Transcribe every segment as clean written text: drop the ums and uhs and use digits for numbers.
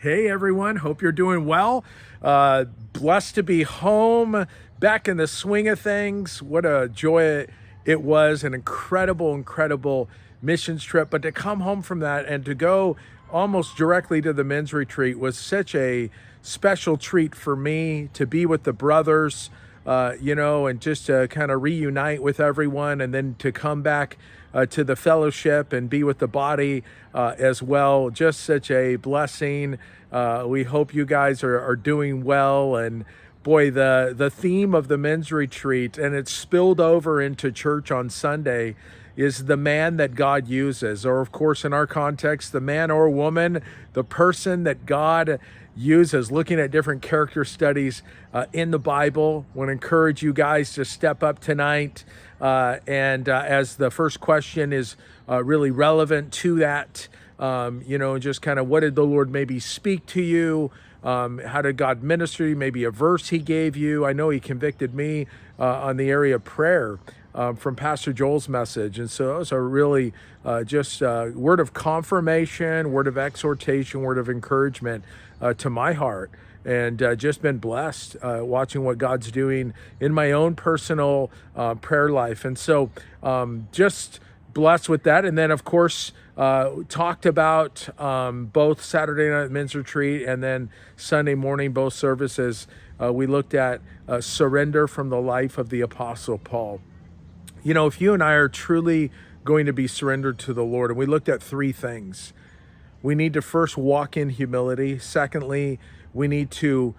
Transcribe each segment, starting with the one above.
Hey everyone, hope you're doing well. Blessed to be home, back in the swing of things. What a joy it was, an incredible missions trip. But to come home from that and to go almost directly to the men's retreat was such a special treat for me to be with the brothers, and just to kind of reunite with everyone and then to come back to the fellowship and be with the body as well. Just such a blessing. We hope you guys are doing well. And boy, the theme of the men's retreat, and it's spilled over into church on Sunday, is the man that God uses, or of course, in our context, the man or woman, the person that God uses, looking at different character studies in the Bible. I want to encourage you guys to step up tonight. And as the first question is really relevant to that, just kind of what did the Lord maybe speak to you? How did God minister to you? Maybe a verse he gave you. I know he convicted me on the area of prayer from Pastor Joel's message. And so it was a really just word of confirmation, word of exhortation, word of encouragement to my heart. And just been blessed watching what God's doing in my own personal prayer life. And so just blessed with that. And then, of course, talked about both Saturday night men's retreat and then Sunday morning, both services. We looked at surrender from the life of the Apostle Paul. You know, if you and I are truly going to be surrendered to the Lord, and we looked at three things. We need to first walk in humility. Secondly, we need to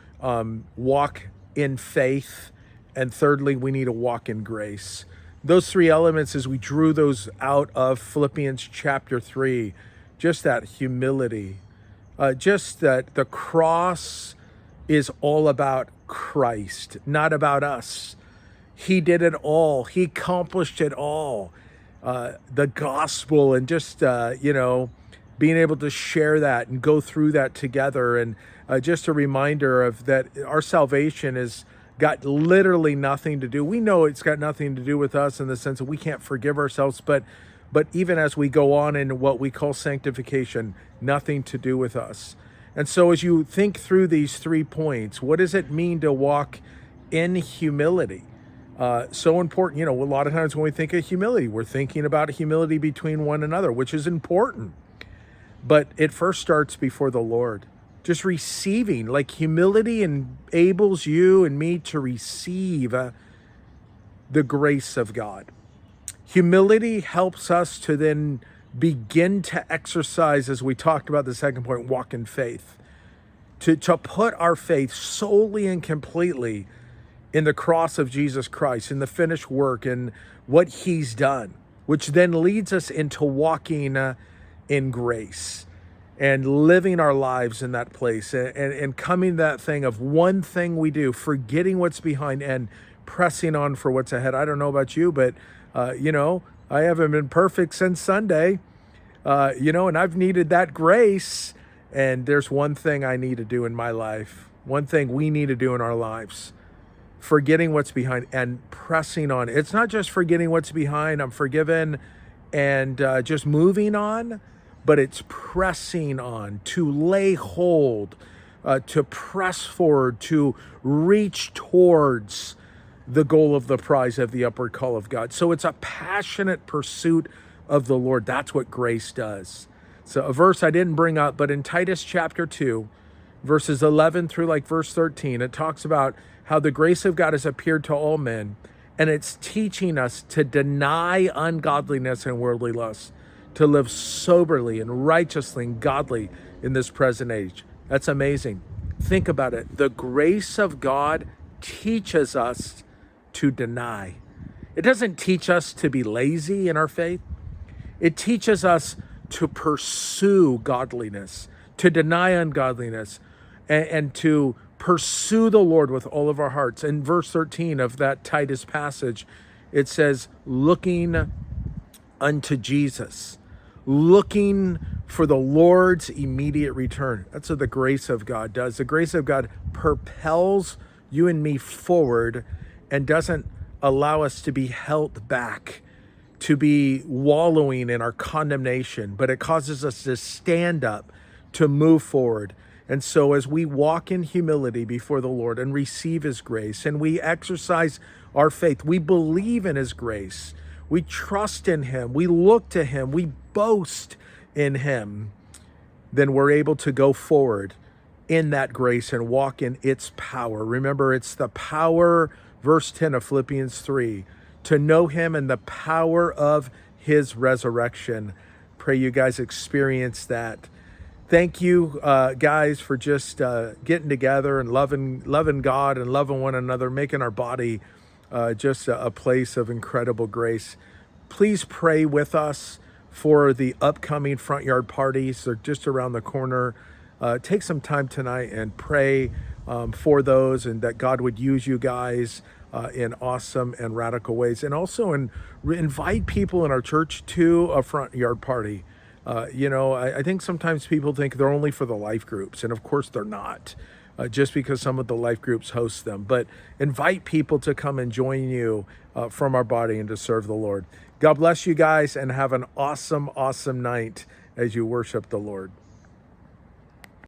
walk in faith. And thirdly, we need to walk in grace. Those three elements, as we drew those out of Philippians chapter 3, just that humility, just that the cross is all about Christ, not about us. He did it all. He accomplished it all. The gospel and just, being able to share that and go through that together. And just a reminder of that our salvation has got literally nothing to do. We know it's got nothing to do with us in the sense that we can't forgive ourselves, but even as we go on in what we call sanctification, nothing to do with us. And so as you think through these 3 points, what does it mean to walk in humility? So important. A lot of times when we think of humility, we're thinking about humility between one another, which is important. But it first starts before the Lord. Just receiving, like humility enables you and me to receive the grace of God. Humility helps us to then begin to exercise, as we talked about the second point, walk in faith. To put our faith solely and completely in the cross of Jesus Christ, in the finished work, and what he's done, which then leads us into walking in grace and living our lives in that place and coming that thing of one thing we do, forgetting what's behind and pressing on for what's ahead. I don't know about you, but, I haven't been perfect since Sunday, and I've needed that grace. And there's one thing I need to do in my life, one thing we need to do in our lives, forgetting what's behind and pressing on. It's not just forgetting what's behind, I'm forgiven and just moving on, but it's pressing on, to lay hold, to press forward, to reach towards the goal of the prize of the upward call of God. So it's a passionate pursuit of the Lord. That's what grace does. So a verse I didn't bring up, but in Titus chapter 2, verses 11 through verse 13, it talks about how the grace of God has appeared to all men, and it's teaching us to deny ungodliness and worldly lust, to live soberly and righteously and godly in this present age. That's amazing. Think about it. The grace of God teaches us to deny. It doesn't teach us to be lazy in our faith. It teaches us to pursue godliness, to deny ungodliness, and to pursue the Lord with all of our hearts. In verse 13 of that Titus passage, it says, looking unto Jesus, looking for the Lord's immediate return. That's what the grace of God does. The grace of God propels you and me forward and doesn't allow us to be held back, to be wallowing in our condemnation, but it causes us to stand up, to move forward. And so as we walk in humility before the Lord and receive his grace, and we exercise our faith, we believe in his grace, we trust in him, we look to him, we boast in him, then we're able to go forward in that grace and walk in its power. Remember, it's the power, verse 10 of Philippians 3, to know him and the power of his resurrection. Pray you guys experience that. Thank you, guys, for just getting together and loving God and loving one another, making our body just a place of incredible grace. Please pray with us for the upcoming Front Yard parties. They're just around the corner. Take some time tonight and pray for those, and that God would use you guys in awesome and radical ways. And also invite people in our church to a Front Yard party. I think sometimes people think they're only for the life groups, and of course they're not, just because some of the life groups host them. But invite people to come and join you from our body and to serve the Lord. God bless you guys, and have an awesome, awesome night as you worship the Lord.